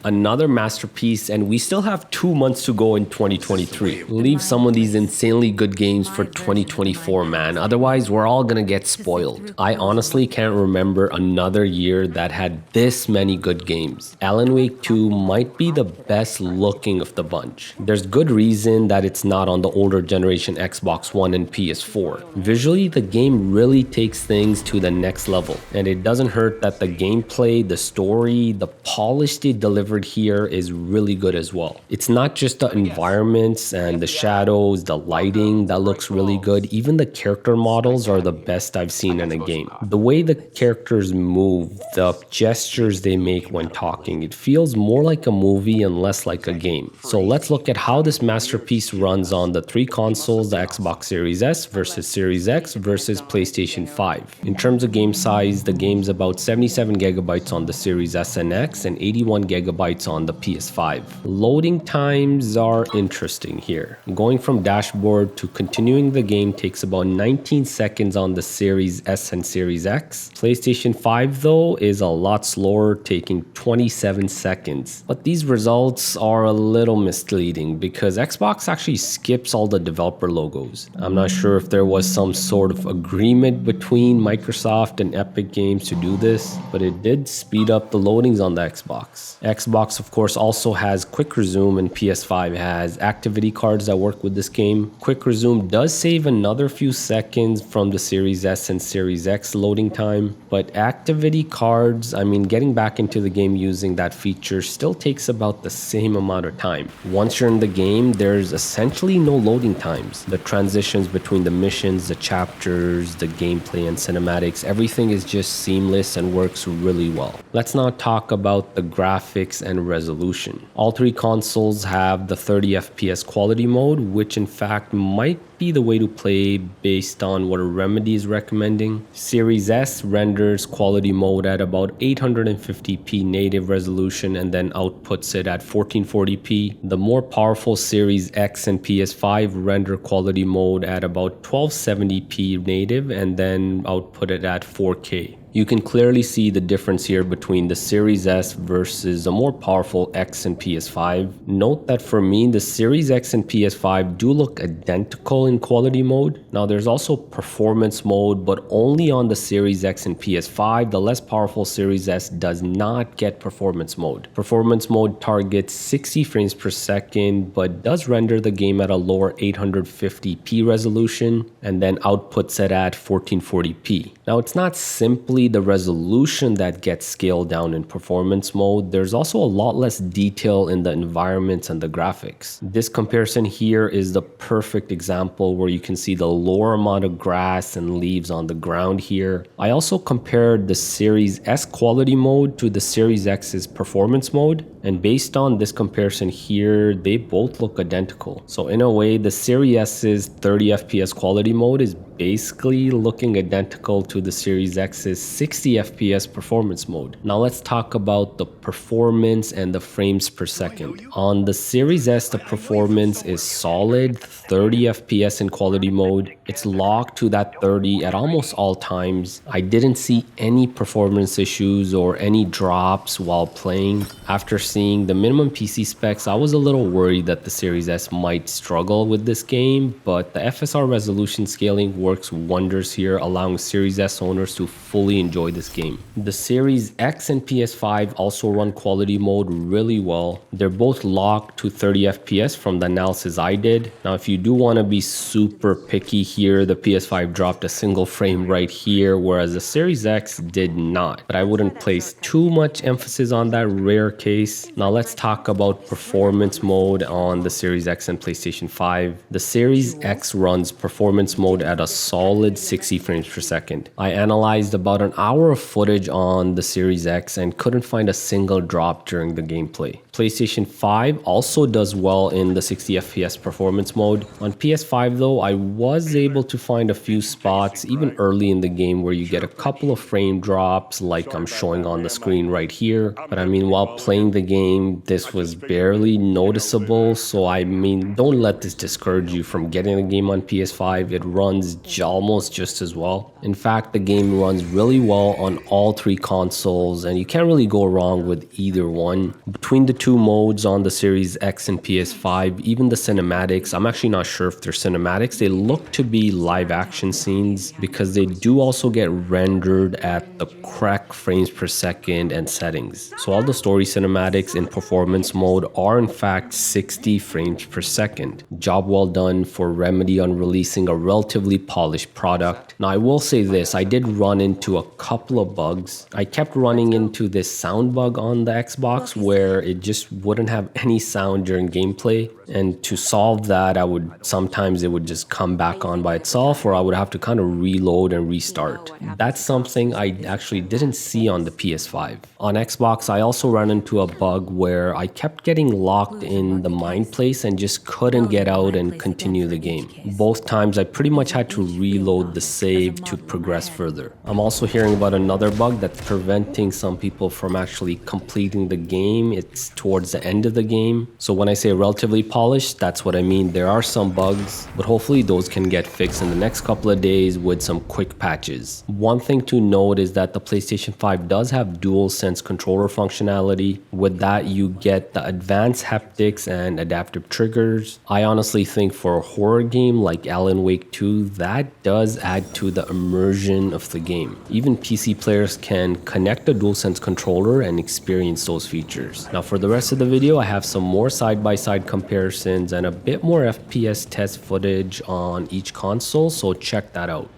Another masterpiece, and we still have 2 months to go in 2023. Leave some of these insanely good games for 2024, man. Otherwise, we're all gonna get spoiled. I honestly can't remember another year that had this many good games. Alan Wake 2 might be the best looking of the bunch. There's good reason that it's not on the older generation Xbox One and PS4. Visually, the game really takes things to the next level, and it doesn't hurt that the gameplay, the story, the polish they delivered here is really good as well. It's not just the environments and the shadows, the lighting that looks really good. Even the character models are the best I've seen in a game. The way the characters move, the gestures they make when talking, it feels more like a movie and less like a game. So let's look at how this masterpiece runs on the 3 consoles, the Xbox Series S versus Series X versus PlayStation 5. In terms of game size, the game's about 77 gigabytes on the Series S and X and 81 gigabytes on the PS5. Loading times are interesting here. Going from dashboard to continuing the game takes about 19 seconds on the Series S and Series X. PlayStation 5 though is a lot slower, taking 27 seconds. But these results are a little misleading because Xbox actually skips all the developer logos. I'm not sure if there was some sort of agreement between Microsoft and Epic Games to do this, but it did speed up the loadings on the Xbox. Xbox, of course, also has Quick Resume, and PS5 has activity cards that work with this game. Quick Resume does save another few seconds from the Series S and Series X loading time, but activity cards, getting back into the game using that feature still takes about the same amount of time. Once you're in the game, there's essentially no loading times. The transitions between the missions, the chapters, the gameplay and cinematics, everything is just seamless and works really well. Let's now talk about the graphics and resolution. All 3 consoles have the 30 FPS quality mode, which in fact might be the way to play based on what Remedy is recommending. Series S renders quality mode at about 850p native resolution and then outputs it at 1440p. The more powerful Series X and PS5 render quality mode at about 1270p native and then output it at 4K. You can clearly see the difference here between the Series S versus a more powerful X and PS5. Note that for me, the Series X and PS5 do look identical in quality mode. Now there's also performance mode, but only on the Series X and PS5. The less powerful Series S does not get performance mode. Performance mode targets 60 frames per second, but does render the game at a lower 850p resolution and then outputs it at 1440p. Now it's not simply the resolution that gets scaled down in performance mode, there's also a lot less detail in the environments and the graphics. This comparison here is the perfect example where you can see the lower amount of grass and leaves on the ground here. I also compared the Series S quality mode to the Series X's performance mode, and based on this comparison here, they both look identical. So in a way, the Series S's 30 FPS quality mode is basically looking identical to the Series X's 60 FPS performance mode. Now let's talk about the performance and the frames per second. On the Series S, the performance is solid 30 FPS in quality mode. It's locked to that 30 at almost all times. I didn't see any performance issues or any drops while playing. After seeing the minimum PC specs, I was a little worried that the Series S might struggle with this game, but the FSR resolution scaling works wonders here, allowing Series S owners to fully enjoy this game. The Series X and PS5 also run quality mode really well. They're both locked to 30 FPS from the analysis I did. Now, if you do want to be super picky here, the PS5 dropped a single frame right here, whereas the Series X did not. But I wouldn't place too much emphasis on that rare case. Now let's talk about performance mode on the Series X and PlayStation 5. The Series X runs performance mode at a solid 60 frames per second. I analyzed about an hour of footage on the Series X and couldn't find a single drop during the gameplay. PlayStation 5 also does well in the 60 FPS performance mode. On PS5 though, I was able to find a few spots even early in the game where you get a couple of frame drops like I'm showing on the screen right here. But I mean, while playing the game, this was barely noticeable. So I mean, don't let this discourage you from getting the game on PS5. It runs almost just as well. In fact, the game runs really well on all three consoles and you can't really go wrong with either one. Between the two modes on the Series X and PS5, even the cinematics, I'm actually not sure if they're cinematics. They look to be live action scenes because they do also get rendered at the correct frames per second and settings. So all the story cinematics in performance mode are in fact 60 frames per second. Job well done for Remedy on releasing a relatively polished product. Now I will say this, I did run into a couple of bugs. I kept running into this sound bug on the Xbox where it just wouldn't have any sound during gameplay, and to solve that sometimes it would just come back on by itself, or I would have to kind of reload and restart. That's something I actually didn't see on the PS5. On Xbox I also ran into a bug where I kept getting locked in the mine place and just couldn't get out and continue the game. Both times I pretty much had to reload the save to progress further. I'm also hearing about another bug that's preventing some people from actually completing the game. It's towards the end of the game. So when I say relatively polished, that's what I mean. There are some bugs, but hopefully those can get fixed in the next couple of days with some quick patches. One thing to note is that the PlayStation 5 does have DualSense controller functionality. With that, you get the advanced haptics and adaptive triggers. I honestly think for a horror game like Alan Wake 2, that does add to the immersion of the game. Even PC players can connect the DualSense controller and experience those features. Now for the rest of the video, I have some more side-by-side comparisons and a bit more FPS test footage on each console, so check that out.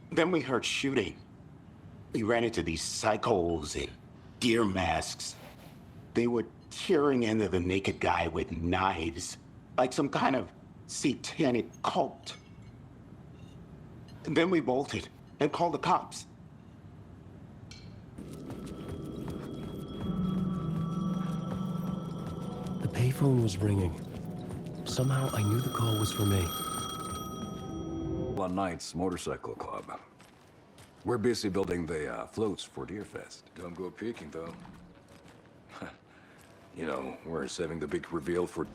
Then we heard shooting. We ran into these psychos in deer masks. They were tearing into the naked guy with knives, like some kind of satanic cult. And then we bolted and called the cops. The payphone was ringing. Somehow I knew the call was for me. One Night's Motorcycle Club. We're busy building the floats for Deerfest. Don't go peeking, though. You know, we're saving the big reveal for